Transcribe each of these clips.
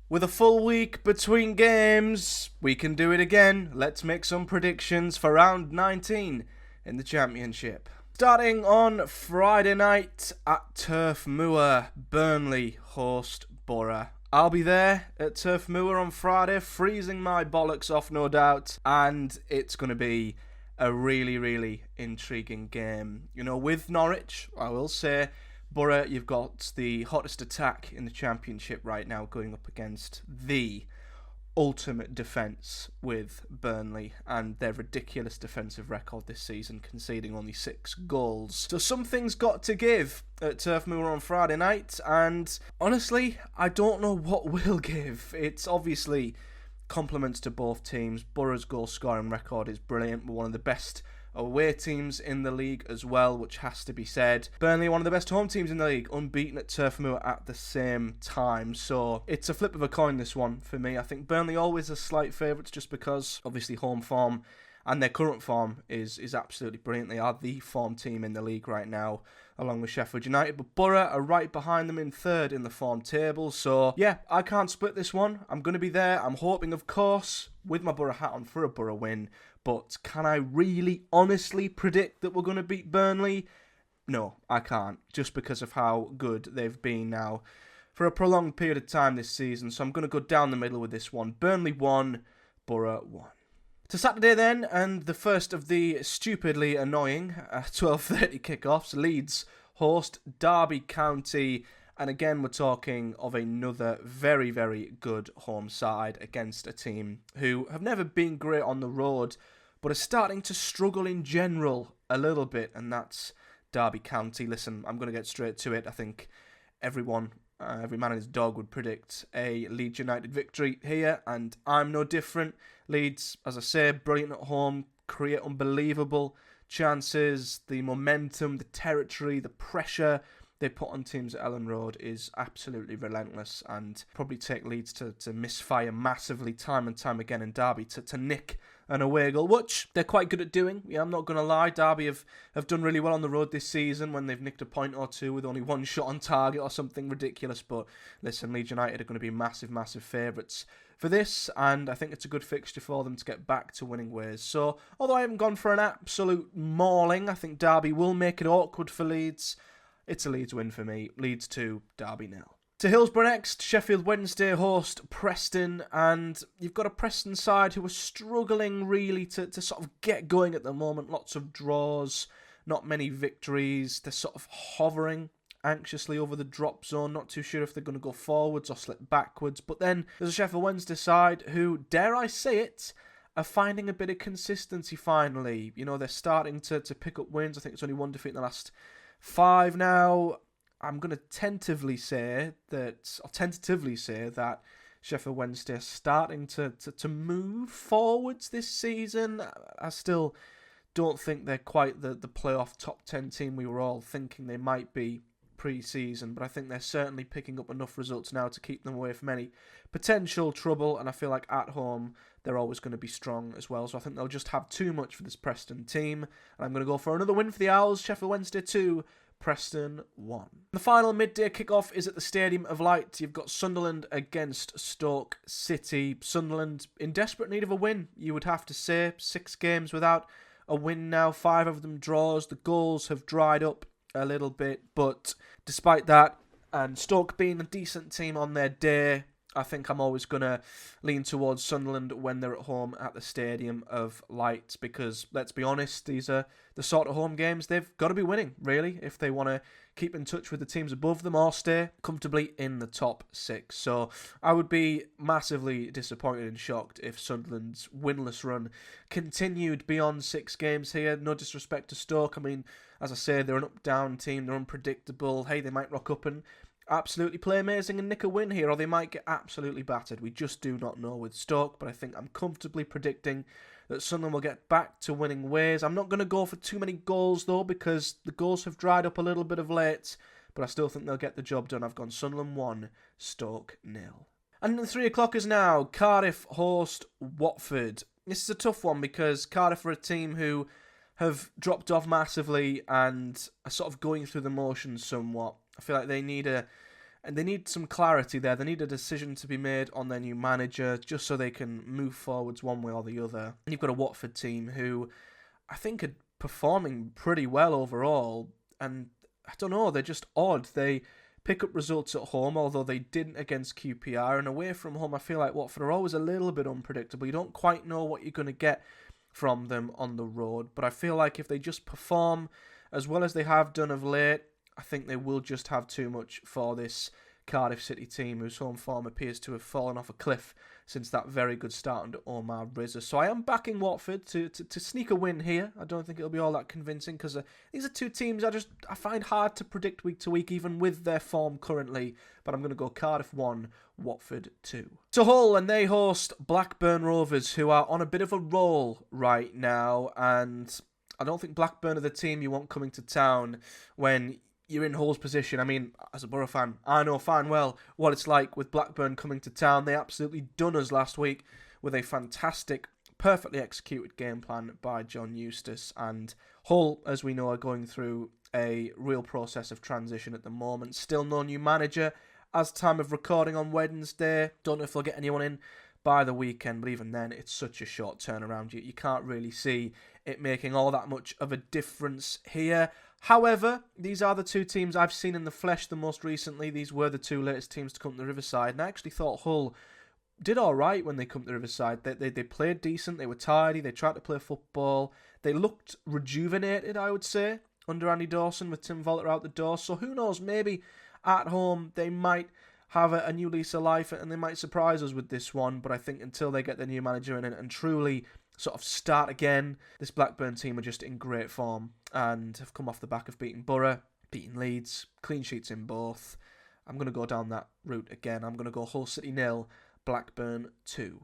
With a full week between games, we can do it again. Let's make some predictions for round 19 in the Championship. Starting on Friday night at Turf Moor, Burnley host Boro. I'll be there at Turf Moor on Friday, freezing my bollocks off, no doubt, and it's going to be a really, really intriguing game. You know, with Norwich, I will say, Boro, you've got the hottest attack in the Championship right now going up against the ultimate defence with Burnley and their ridiculous defensive record this season, conceding only 6 goals. So something's got to give at Turf Moor on Friday night, and honestly, I don't know what will give. It's obviously compliments to both teams. Boro's goal scoring record is brilliant. We're one of the best away teams in the league as well, which has to be said. Burnley, one of the best home teams in the league, unbeaten at Turf Moor at the same time. So it's a flip of a coin, this one, for me. I think Burnley always are slight favourites just because, obviously, home form and their current form is absolutely brilliant. They are the form team in the league right now, along with Sheffield United. But Boro are right behind them in third in the form table. So, yeah, I can't split this one. I'm going to be there. I'm hoping, of course, with my Boro hat on for a Boro win. But can I really honestly predict that we're going to beat Burnley? No, I can't, just because of how good they've been now for a prolonged period of time this season. So I'm going to go down the middle with this one. Burnley 1, Boro 1. To Saturday then, and the first of the stupidly annoying 12:30 kickoffs, Leeds host Derby County. And again, we're talking of another very, very good home side against a team who have never been great on the road, but are starting to struggle in general a little bit, and that's Derby County. Listen, I'm going to get straight to it. I think every man and his dog would predict a Leeds United victory here, and I'm no different. Leeds, as I say, brilliant at home, create unbelievable chances. The momentum, the territory, the pressure they put on teams at Ellen Road is absolutely relentless, and probably take Leeds to misfire massively time and time again in Derby to nick an away goal, which they're quite good at doing. Yeah, I'm not going to lie. Derby have done really well on the road this season when they've nicked a point or two with only one shot on target or something ridiculous. But listen, Leeds United are going to be massive, massive favourites for this, and I think it's a good fixture for them to get back to winning ways. So, although I haven't gone for an absolute mauling, I think Derby will make it awkward for Leeds. It's a Leeds win for me. Leeds 2, Derby 0. To Hillsborough next, Sheffield Wednesday host Preston, and you've got a Preston side who are struggling really to sort of get going at the moment. Lots of draws, not many victories. They're sort of hovering anxiously over the drop zone, not too sure if they're going to go forwards or slip backwards. But then there's a Sheffield Wednesday side who, dare I say it, are finding a bit of consistency finally. You know, they're starting to pick up wins. I think it's only one defeat in the last 5 now. I'm going to tentatively say that Sheffield Wednesday are starting to move forwards this season. I still don't think they're quite the playoff top 10 team we were all thinking they might be pre-season, but I think they're certainly picking up enough results now to keep them away from any potential trouble, and I feel like at home they're always going to be strong as well, so I think they'll just have too much for this Preston team, and I'm going to go for another win for the Owls. Sheffield Wednesday 2, Preston 1. The final midday kickoff is at the Stadium of Light. You've got Sunderland against Stoke City. Sunderland in desperate need of a win, you would have to say. 6 games without a win now, 5 of them draws. The goals have dried up a little bit, but despite that, and Stoke being a decent team on their day, I think I'm always going to lean towards Sunderland when they're at home at the Stadium of Light, because, let's be honest, these are the sort of home games they've got to be winning, really, if they want to keep in touch with the teams above them or stay comfortably in the top 6. So I would be massively disappointed and shocked if Sunderland's winless run continued beyond 6 games here. No disrespect to Stoke. I mean, as I say, they're an up-down team. They're unpredictable. Hey, they might rock up and absolutely play amazing and nick a win here, or they might get absolutely battered. We just do not know with Stoke, but I think I'm comfortably predicting that Sunderland will get back to winning ways. I'm not going to go for too many goals, though, because the goals have dried up a little bit of late, but I still think they'll get the job done. I've gone Sunderland 1, Stoke 0. And the 3 o'clock is now. Cardiff host Watford. This is a tough one because Cardiff are a team who have dropped off massively and are sort of going through the motions somewhat. I feel like they need a And they need some clarity there. They need a decision to be made on their new manager just so they can move forwards one way or the other. And you've got a Watford team who I think are performing pretty well overall. And I don't know, they're just odd. They pick up results at home, although they didn't against QPR. And away from home, I feel like Watford are always a little bit unpredictable. You don't quite know what you're going to get from them on the road. But I feel like if they just perform as well as they have done of late, I think they will just have too much for this Cardiff City team, whose home form appears to have fallen off a cliff since that very good start under Omar Rizza. So I am backing Watford to sneak a win here. I don't think it'll be all that convincing because these are two teams I find hard to predict week to week, even with their form currently. But I'm going to go Cardiff 1, Watford 2. To Hull, and they host Blackburn Rovers, who are on a bit of a roll right now. And I don't think Blackburn are the team you want coming to town when you're in Hull's position. I mean, as a Boro fan, I know fine well what it's like with Blackburn coming to town. They absolutely done us last week with a fantastic, perfectly executed game plan by John Eustace. And Hull, as we know, are going through a real process of transition at the moment. Still no new manager as time of recording on Wednesday. Don't know if they'll get anyone in by the weekend, but even then, it's such a short turnaround. You can't really see it making all that much of a difference here. However, these are the two teams I've seen in the flesh the most recently. These were the two latest teams to come to the Riverside, and I actually thought Hull did all right when they come to the Riverside. They played decent, they were tidy, they tried to play football. They looked rejuvenated, I would say, under Andy Dawson with Tim Volter out the door. So who knows, maybe at home they might have a new lease of life and they might surprise us with this one. But I think until they get their new manager in and truly sort of start again, this Blackburn team are just in great form and have come off the back of beating Boro, beating Leeds, clean sheets in both. I'm going to go down that route again. I'm going to go Hull City 0, Blackburn 2.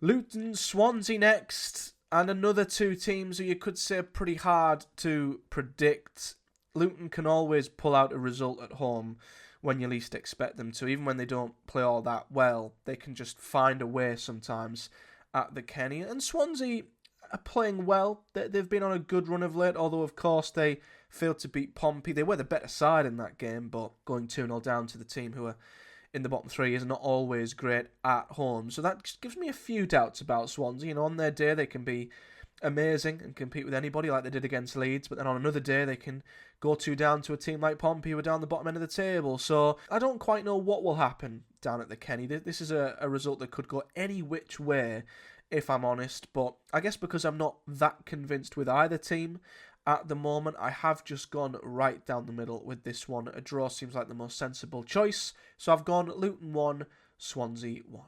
Luton, Swansea next, and another two teams who you could say are pretty hard to predict. Luton can always pull out a result at home when you least expect them to. Even when they don't play all that well, they can just find a way sometimes at the Kenny. And Swansea are playing well. They've been on a good run of late, although of course they failed to beat Pompey. They were the better side in that game, but going 2-0 down to the team who are in the bottom three is not always great at home. So that just gives me a few doubts about Swansea. You know, on their day they can be amazing and compete with anybody like they did against Leeds, but then on another day they can go 2 down to a team like Pompey who are down the bottom end of the table. So I don't quite know what will happen down at the Kenny. This is a result that could go any which way, if I'm honest, but I guess because I'm not that convinced with either team at the moment, I have just gone right down the middle with this one. A draw seems like the most sensible choice, so I've gone Luton 1, Swansea 1.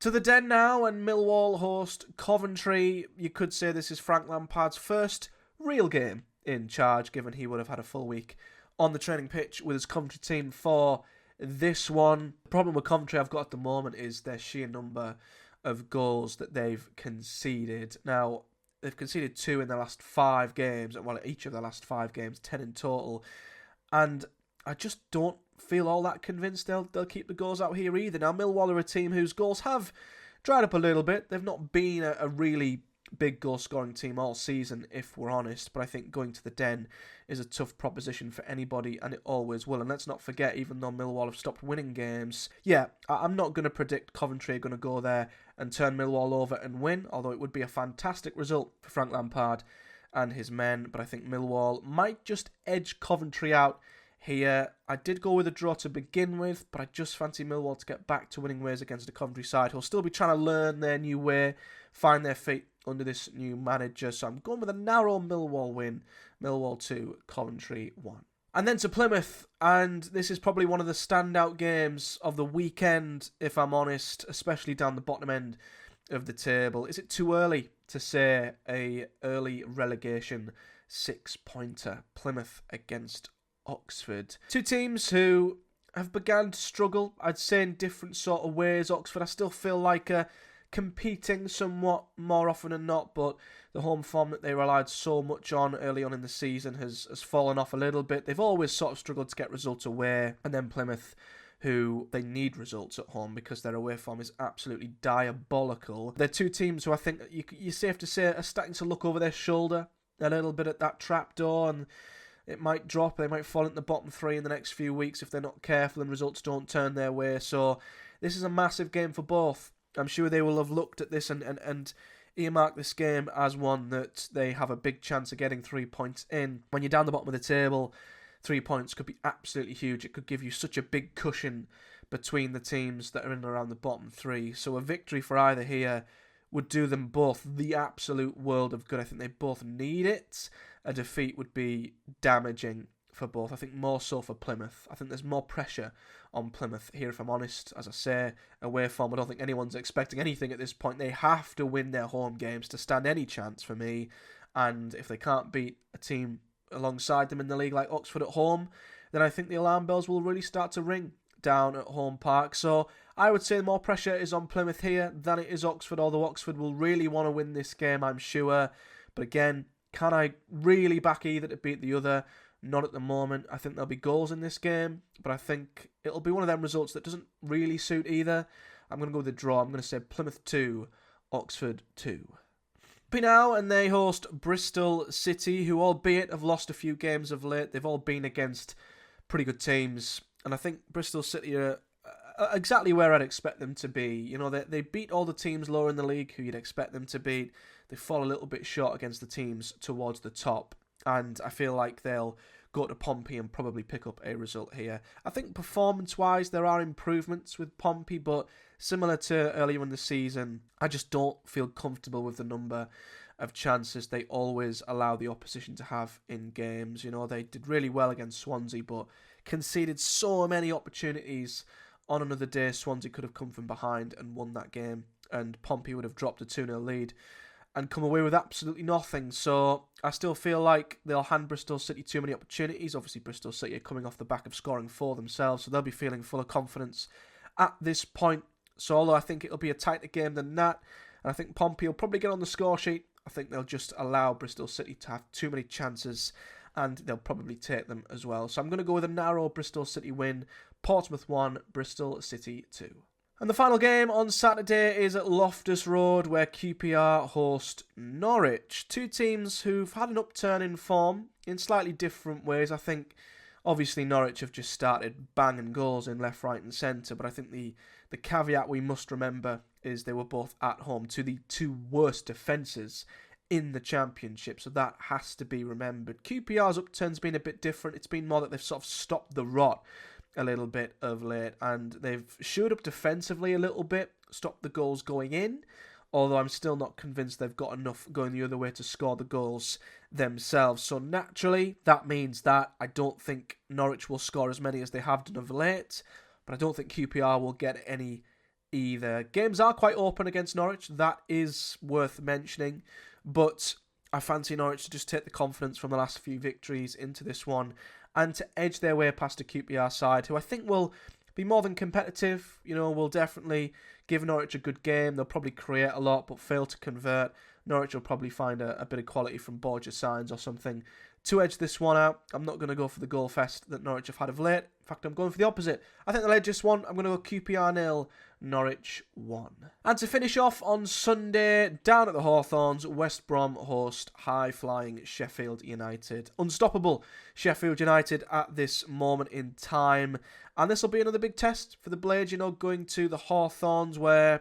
To the Den now, and Millwall host Coventry. You could say this is Frank Lampard's first real game in charge, given he would have had a full week on the training pitch with his Coventry team for this one. The problem with Coventry I've got at the moment is their sheer number of goals that they've conceded. Now, they've conceded 2 in the last 5 games, well, each of the last 5 games, 10 in total, and I just don't feel all that convinced they'll keep the goals out here either. Now, Millwall are a team whose goals have dried up a little bit. They've not been a really big goal-scoring team all season, if we're honest, but I think going to the Den is a tough proposition for anybody, and it always will. And let's not forget, even though Millwall have stopped winning games, I'm not going to predict Coventry are going to go there and turn Millwall over and win, although it would be a fantastic result for Frank Lampard and his men, but I think Millwall might just edge Coventry out here. I did go with a draw to begin with, but I just fancy Millwall to get back to winning ways against the Coventry side who'll still be trying to learn their new way, find their feet under this new manager. So I'm going with a narrow Millwall win. Millwall 2, Coventry 1. And then to Plymouth, and this is probably one of the standout games of the weekend, if I'm honest, especially down the bottom end of the table. Is it too early to say a early relegation 6-pointer? Plymouth against Oxford. Two teams who have begun to struggle, I'd say, in different sort of ways. Oxford, I still feel like competing somewhat more often than not, but the home form that they relied so much on early on in the season has fallen off a little bit. They've always sort of struggled to get results away, and then Plymouth, who they need results at home because their away form is absolutely diabolical. They're two teams who I think you're safe to say are starting to look over their shoulder a little bit at that trapdoor, and it might drop. They might fall into the bottom 3 in the next few weeks if they're not careful and results don't turn their way. So this is a massive game for both. I'm sure they will have looked at this and earmarked this game as one that they have a big chance of getting 3 points in. When you're down the bottom of the table, 3 points could be absolutely huge. It could give you such a big cushion between the teams that are in and around the bottom 3. So a victory for either here would do them both the absolute world of good. I think they both need it. A defeat would be damaging for both. I think more so for Plymouth. I think there's more pressure on Plymouth here, if I'm honest. As I say, away form, I don't think anyone's expecting anything at this point. They have to win their home games to stand any chance for me. And if they can't beat a team alongside them in the league like Oxford at home, then I think the alarm bells will really start to ring down at home park. So I would say more pressure is on Plymouth here than it is Oxford, although Oxford will really want to win this game, I'm sure. But again, can I really back either to beat the other? Not at the moment. I think there'll be goals in this game, but I think it'll be one of them results that doesn't really suit either. I'm going to go with a draw. I'm going to say Plymouth 2, Oxford 2. Now, and they host Bristol City, who albeit have lost a few games of late. They've all been against pretty good teams, and I think Bristol City are exactly where I'd expect them to be. You know, they beat all the teams lower in the league who you'd expect them to beat. They fall a little bit short against the teams towards the top, and I feel like they'll go to Pompey and probably pick up a result here. I think performance-wise there are improvements with Pompey, but similar to earlier in the season, I just don't feel comfortable with the number of chances they always allow the opposition to have in games. You know, they did really well against Swansea, but conceded so many opportunities. On another day, Swansea could have come from behind and won that game, and Pompey would have dropped a 2-0 lead and come away with absolutely nothing. So I still feel like they'll hand Bristol City too many opportunities. Obviously, Bristol City are coming off the back of scoring 4 themselves, so they'll be feeling full of confidence at this point. So although I think it'll be a tighter game than that, and I think Pompey will probably get on the score sheet, I think they'll just allow Bristol City to have too many chances, and they'll probably take them as well. So I'm going to go with a narrow Bristol City win. Portsmouth 1, Bristol City 2. And the final game on Saturday is at Loftus Road, where QPR host Norwich. Two teams who've had an upturn in form in slightly different ways. I think, obviously, Norwich have just started banging goals in left, right and centre, but I think the caveat we must remember is they were both at home to the 2 worst defences in the Championship, so that has to be remembered. QPR's upturn's been a bit different. It's been more that they've sort of stopped the rot a little bit of late, and they've showed up defensively a little bit, stopped the goals going in, although I'm still not convinced they've got enough going the other way to score the goals themselves. So naturally, that means that I don't think Norwich will score as many as they have done of late, but I don't think QPR will get any either. Games are quite open against Norwich, that is worth mentioning, but I fancy Norwich to just take the confidence from the last few victories into this one and to edge their way past a QPR side who I think will be more than competitive. You know, will definitely give Norwich a good game. They'll probably create a lot but fail to convert. Norwich will probably find a bit of quality from Borja signs or something to edge this one out. I'm not going to go for the goal fest that Norwich have had of late. In fact, I'm going for the opposite. I think they'll edge this one. I'm going to go QPR 0, Norwich 1. And to finish off on Sunday, down at the Hawthorns, West Brom host high-flying Sheffield United. Unstoppable Sheffield United at this moment in time. And this will be another big test for the Blades, you know, going to the Hawthorns where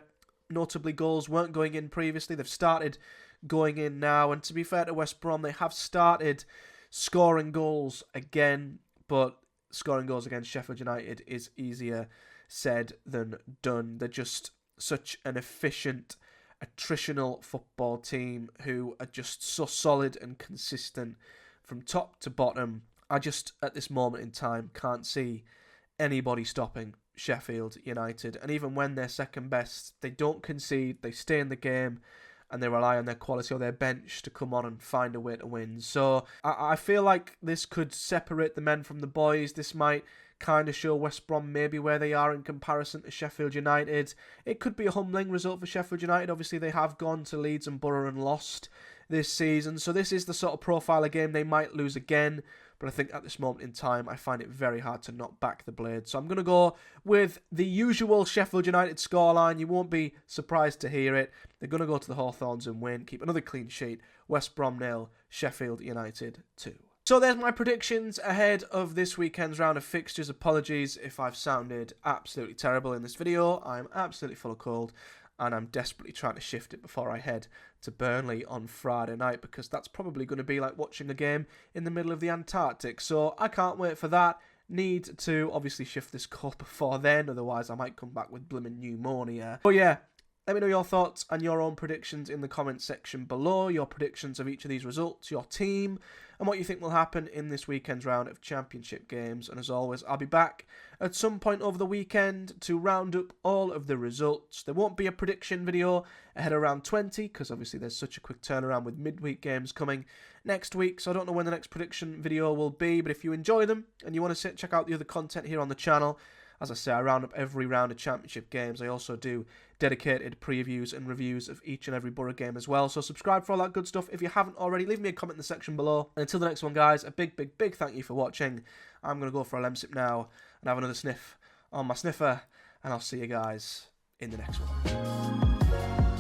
notably goals weren't going in previously. They've started going in now. And to be fair to West Brom, they have started scoring goals again, but scoring goals against Sheffield United is easier said than done. They're just such an efficient, attritional football team who are just so solid and consistent from top to bottom. I just, at this moment in time, can't see anybody stopping Sheffield United. And even when they're second best, they don't concede, they stay in the game, and they rely on their quality or their bench to come on and find a way to win. So I feel like this could separate the men from the boys. This might kind of show West Brom maybe where they are in comparison to Sheffield United. It could be a humbling result for Sheffield United. Obviously, they have gone to Leeds and Boro and lost this season. So this is the sort of profile of game they might lose again. But I think at this moment in time, I find it very hard to not back the Blades. So I'm going to go with the usual Sheffield United scoreline. You won't be surprised to hear it. They're going to go to the Hawthorns and win, keep another clean sheet. West Brom 0, Sheffield United 2. So there's my predictions ahead of this weekend's round of fixtures. Apologies if I've sounded absolutely terrible in this video. I'm absolutely full of cold and I'm desperately trying to shift it before I head to Burnley on Friday night, because that's probably going to be like watching a game in the middle of the Antarctic. So I can't wait for that. Need to obviously shift this cold before then, otherwise I might come back with blimmin' pneumonia. But yeah, let me know your thoughts and your own predictions in the comments section below. Your predictions of each of these results, your team, and what you think will happen in this weekend's round of championship games. And as always, I'll be back at some point over the weekend to round up all of the results. There won't be a prediction video ahead of round 20, because obviously there's such a quick turnaround with midweek games coming next week. So I don't know when the next prediction video will be, but if you enjoy them and you want to check out the other content here on the channel, as I say, I round up every round of championship games. I also do dedicated previews and reviews of each and every Boro game as well. So subscribe for all that good stuff. If you haven't already, leave me a comment in the section below. And until the next one, guys, a big, big, big thank you for watching. I'm going to go for a lemsip now and have another sniff on my sniffer. And I'll see you guys in the next one.